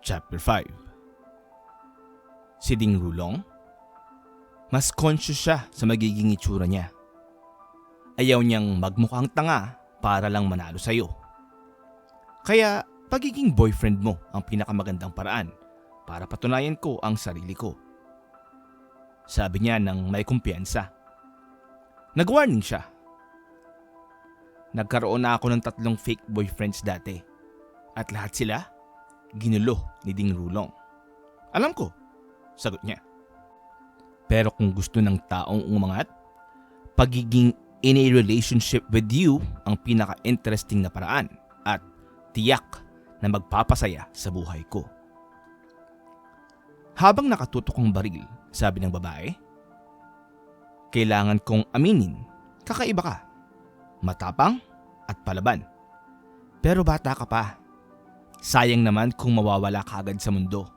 Chapter 5. Si Ding Rulong, mas conscious siya sa magiging itsura niya. Ayaw niyang magmukhang tanga para lang manalo sa'yo. Kaya pagiging boyfriend mo ang pinakamagandang paraan para patunayan ko ang sarili ko. Sabi niya ng may kumpiyansa. Nag-warning siya. Nagkaroon na ako ng 3 fake boyfriends dati at lahat sila ginulo ni Ding Rulong. Alam ko, sagot niya. Pero kung gusto ng taong umangat, pagiging in a relationship with you ang pinaka-interesting na paraan at tiyak na magpapasaya sa buhay ko. Habang nakatutok ang baril, sabi ng babae, kailangan kong aminin, kakaiba ka, matapang at palaban. Pero bata ka pa. Sayang naman kung mawawala ka agad sa mundo.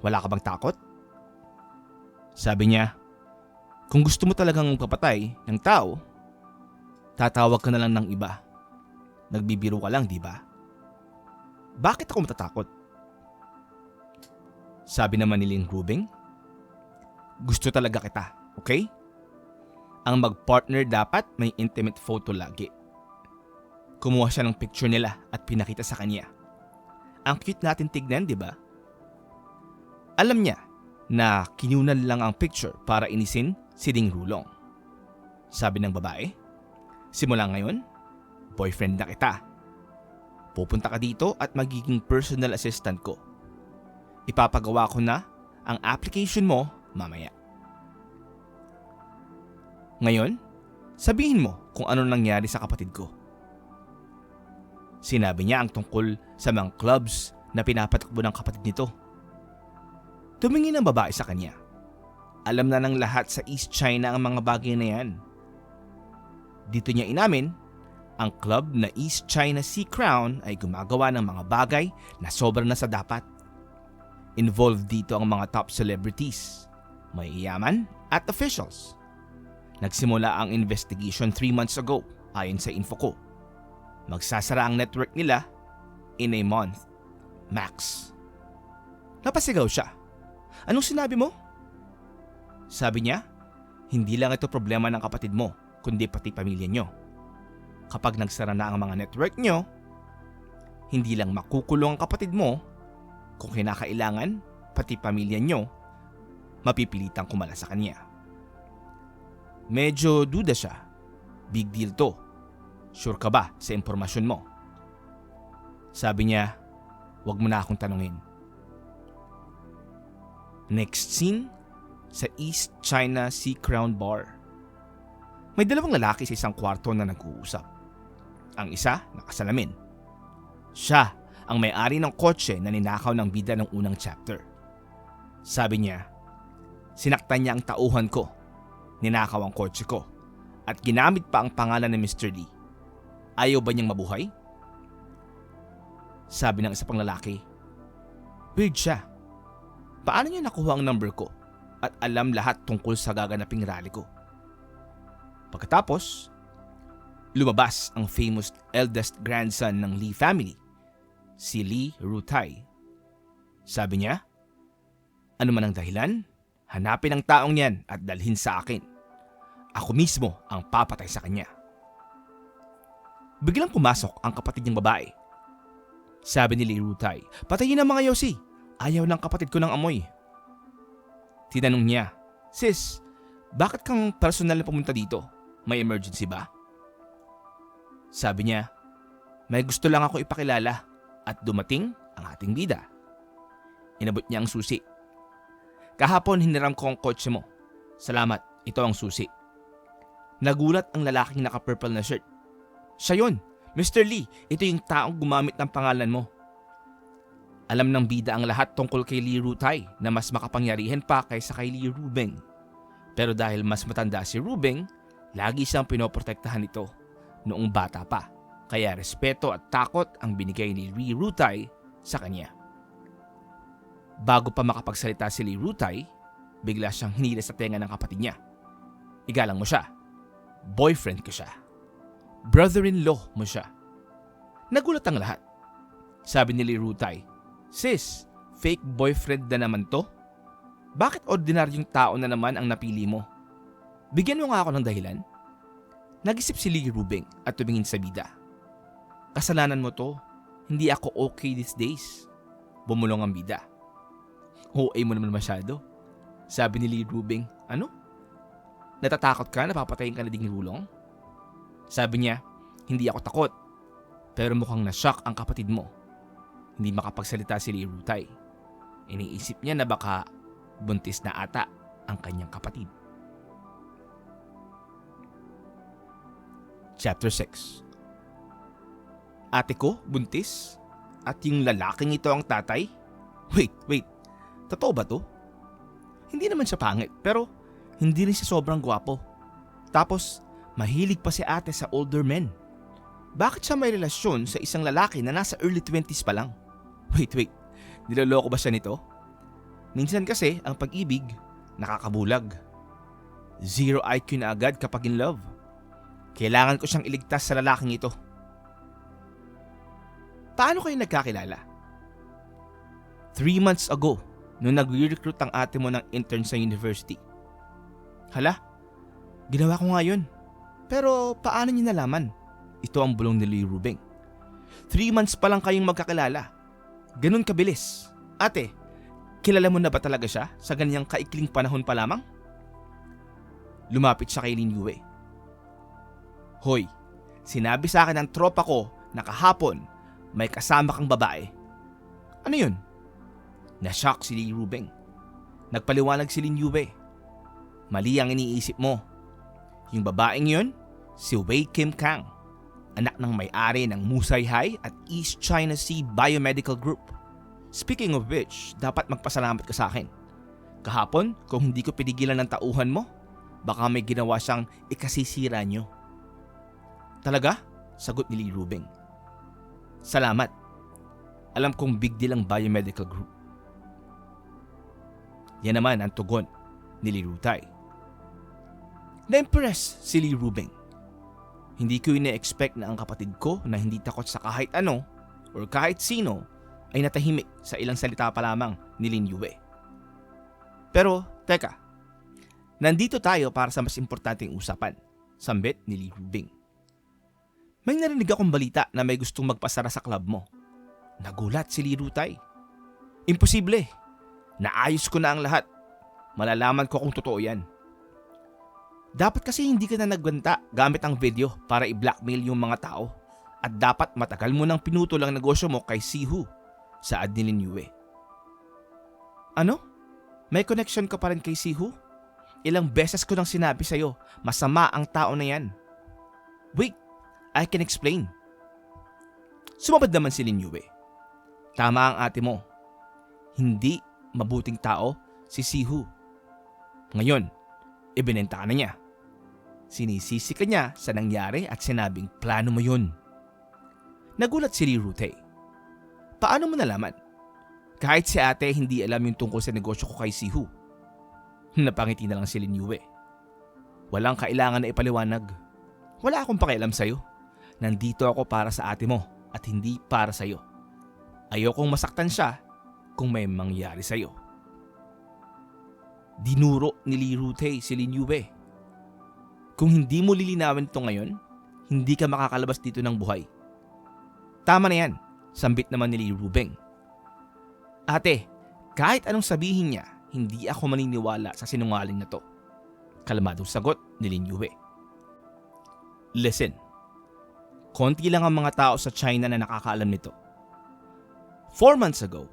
Wala ka bang takot? Sabi niya, kung gusto mo talagang magpapatay ng tao, tatawag ka na lang ng iba. Nagbibiro ka lang, di ba? Bakit ako matatakot? Sabi naman ni Ling Rubing, gusto talaga kita, okay? Ang mag-partner dapat may intimate photo lagi. Kumuha siya ng picture nila at pinakita sa kanya. Ang cute natin tignan, di ba? Alam niya na kinunan lang ang picture para inisin si Ding Rulong. Sabi ng babae, simula ngayon, boyfriend na kita. Pupunta ka dito at magiging personal assistant ko. Ipapagawa ko na ang application mo mamaya. Ngayon, sabihin mo kung ano nangyari sa kapatid ko. Sinabi niya ang tungkol sa mga clubs na pinapatakbo ng kapatid nito. Tumingin ang babae sa kanya. Alam na ng lahat sa East China ang mga bagay na yan. Dito niya inamin, ang club na East China Sea Crown ay gumagawa ng mga bagay na sobra na sa dapat. Involved dito ang mga top celebrities, mayayaman at officials. Nagsimula ang investigation 3 months ago ayon sa info ko. Magsasara ang network nila in a month, max. Napasigaw siya. Anong sinabi mo? Sabi niya, hindi lang ito problema ng kapatid mo, kundi pati pamilya nyo. Kapag nagsara na ang mga network nyo, hindi lang makukulong ang kapatid mo, kung kinakailangan, pati pamilya nyo, mapipilitang kumala sa kanya. Medyo duda siya. Big deal to. Sure ka ba sa impormasyon mo? Sabi niya, wag mo na akong tanungin. Next scene, sa East China Sea Crown Bar. May 2 lalaki sa isang kwarto na nag-uusap. Ang isa, nakasalamin. Siya ang may-ari ng kotse na ninakaw ng bida ng unang chapter. Sabi niya, sinaktan niya ang tauhan ko, ninakaw ang kotse ko, at ginamit pa ang pangalan ni Mr. Lee. Ayaw ba niyang mabuhay? Sabi ng isa pang lalaki, weird siya. Paano niya nakuha ang number ko at alam lahat tungkol sa gaganaping rally ko? Pagkatapos, lumabas ang famous eldest grandson ng Lee family, si Lee Rutai. Sabi niya, ano man ang dahilan, hanapin ang taong yan at dalhin sa akin. Ako mismo ang papatay sa kanya. Biglang pumasok ang kapatid niyang babae. Sabi ni Lee Rutai, patayin ang mga yosi. Ayaw ng kapatid ko ng amoy. Tinanong niya, sis, bakit kang personal na pumunta dito? May emergency ba? Sabi niya, may gusto lang ako ipakilala at dumating ang ating bida. Inabot niya ang susi. Kahapon hiniram ko ang kotse mo. Salamat, ito ang susi. Nagulat ang lalaking naka-purple na shirt. Siya yun, Mr. Lee, ito yung taong gumamit ng pangalan mo. Alam ng bida ang lahat tungkol kay Lee Rutai na mas makapangyarihan pa kaysa kay Lee Rubing. Pero dahil mas matanda si Rubing, lagi siyang pinoprotektahan nito noong bata pa. Kaya respeto at takot ang binigay ni Lee Rutai sa kanya. Bago pa makapagsalita si Lee Rutai, bigla siyang hinila sa tenga ng kapatid niya. Igalang mo siya. Boyfriend ko siya. Brother-in-law mo siya. Nagulat ang lahat. Sabi ni Lee Rutai, sis, fake boyfriend na naman to? Bakit ordinaryong tao na naman ang napili mo? Bigyan mo nga ako ng dahilan. Nag-isip si Lee Rubing at tumingin sa bida. Kasalanan mo to. Hindi ako okay these days. Bumulong ang bida. OA mo naman masyado. Sabi ni Lee Rubing, ano? Natatakot ka na papatayin ka na ding Rulong? Sabi niya, hindi ako takot. Pero mukhang na-shock ang kapatid mo. Hindi makapagsalita si Lee Rutay. Iniisip niya na baka buntis na ata ang kanyang kapatid. Chapter 6. Ate ko, buntis? At yung lalaking ito ang tatay? Wait. Totoo ba to? Hindi naman siya pangit, pero hindi rin siya sobrang gwapo. Tapos, mahilig pa si ate sa older men. Bakit siya may relasyon sa isang lalaki na nasa early 20s pa lang? Wait. Niloloko ba siya nito? Minsan kasi, ang pag-ibig, nakakabulag. Zero IQ na agad kapag in love. Kailangan ko siyang iligtas sa lalaking ito. Paano kayo nagkakilala? 3 months ago, nung nag-recruit ang ate mo ng intern sa university. Hala, ginawa ko nga yun. Pero paano niyo nalaman? Ito ang bulong ni Lee Rubing. 3 months pa lang kayong magkakilala. Ganun kabilis. Ate, kilala mo na ba talaga siya sa ganyang kaikling panahon pa lamang? Lumapit siya kay Lin Yue. Hoy, sinabi sa akin ng tropa ko na kahapon may kasama kang babae. Ano yun? Na-shock si Lee Rubing. Nagpaliwanag si Lin Yue. Mali ang iniisip mo. Yung babaeng yun, si Wei Kim Kang, anak ng may-ari ng Musai High at East China Sea Biomedical Group. Speaking of which, dapat magpasalamat ka sa akin. Kahapon, kung hindi ko pinigilan ng tauhan mo, baka may ginawa siyang ikasisira nyo. Talaga? Sagot ni Lee Rubing. Salamat. Alam kong big deal ang Biomedical Group. Yan naman ang tugon ni Lee Rutay. Na-impress si Lee Rubing. Hindi ko ina-expect na ang kapatid ko na hindi takot sa kahit ano or kahit sino ay natahimik sa ilang salita pa lamang ni Lin Yue. Pero, teka. Nandito tayo para sa mas importanteng usapan. Sambit ni Lee Rubing. May narinig akong balita na may gustong magpasara sa club mo. Nagulat si Lee Rutay. Imposible. Naayos ko na ang lahat. Malalaman ko kung totoo yan. Dapat kasi hindi ka na nagbanta gamit ang video para i-blackmail yung mga tao. At dapat matagal mo nang pinutol ang negosyo mo kay Sihu, saad ni Lin Yue. Ano? May connection ka pa rin kay Sihu? Ilang beses ko nang sinabi sa'yo, masama ang tao na yan. Wait, I can explain. Sumabad naman si Lin Yue. Tama ang ate mo. Hindi mabuting tao si Sihu. Ngayon, ibinenta ka na niya. Sinisisi ka niya sa nangyari at sinabing plano mo yun. Nagulat si Lee Rutay. Paano mo nalaman? Kahit si ate hindi alam yung tungkol sa negosyo ko kay Sihu. Napangiti na lang si Lin Yue. Walang kailangan na ipaliwanag. Wala akong pakialam sa'yo. Nandito ako para sa ate mo at hindi para sa'yo. Ayokong masaktan siya kung may mangyari sa'yo. Dinuro ni Lee Rutay si Lin Yue. Kung hindi mo lilinawin ito ngayon, hindi ka makakalabas dito ng buhay. Tama na yan, sambit naman ni Lee Rubing. Ate, kahit anong sabihin niya, hindi ako maniniwala sa sinungaling na to. Kalmadong sagot ni Lin Yue. Listen, konti lang ang mga tao sa China na nakakaalam nito. 4 months ago,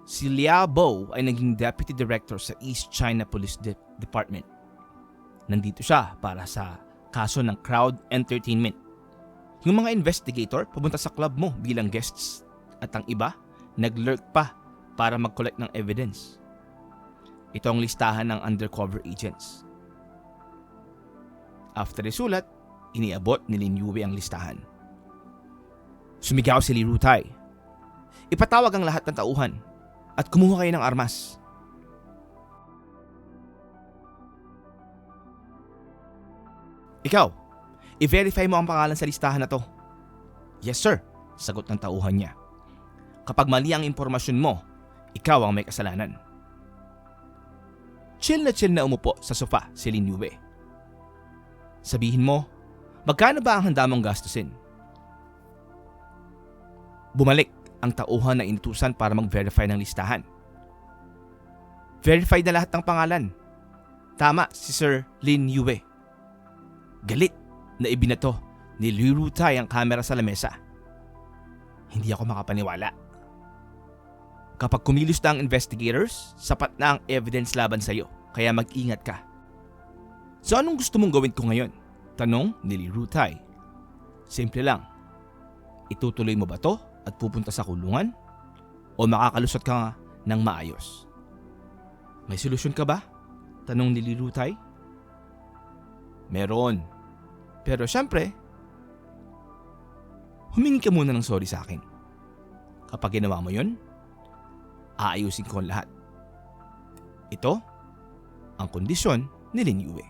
si Liao Bo ay naging Deputy Director sa East China Police Department. Nandito siya para sa kaso ng crowd entertainment. Yung mga investigator pumunta sa club mo bilang guests at ang iba nag-lurk pa para mag-collect ng evidence. Ito ang listahan ng undercover agents. After isulat, iniabot ni Lin Yue ang listahan. Sumigaw si Lee Rutay. Ipatawag ang lahat ng tauhan at kumuha kayo ng armas. Ikaw, i-verify mo ang pangalan sa listahan na to. Yes sir, sagot ng tauhan niya. Kapag mali ang impormasyon mo, ikaw ang may kasalanan. Chill na umupo sa sofa si Lin Yue. Sabihin mo, magkano ba ang handa mong gastusin? Bumalik ang tauhan na inutusan para mag-verify ng listahan. Verify na lahat ng pangalan. Tama si Sir Lin Yue. Galit na ibinato ni Li Rutai ang kamera sa lamesa. Hindi ako makapaniwala. Kapag kumilos na ang investigators, sapat na ang evidence laban sa iyo, kaya mag-ingat ka. So anong gusto mong gawin ko ngayon? Tanong ni Li Rutai. Simple lang. Itutuloy mo ba to at pupunta sa kulungan? O makakalusot ka nga ng maayos? May solusyon ka ba? Tanong ni Li Rutai. Meron. Pero syempre, humingi ka muna ng sorry sa akin. Kapag ginawa mo yun, aayusin ko ang lahat. Ito ang kondisyon ni Lin Yue.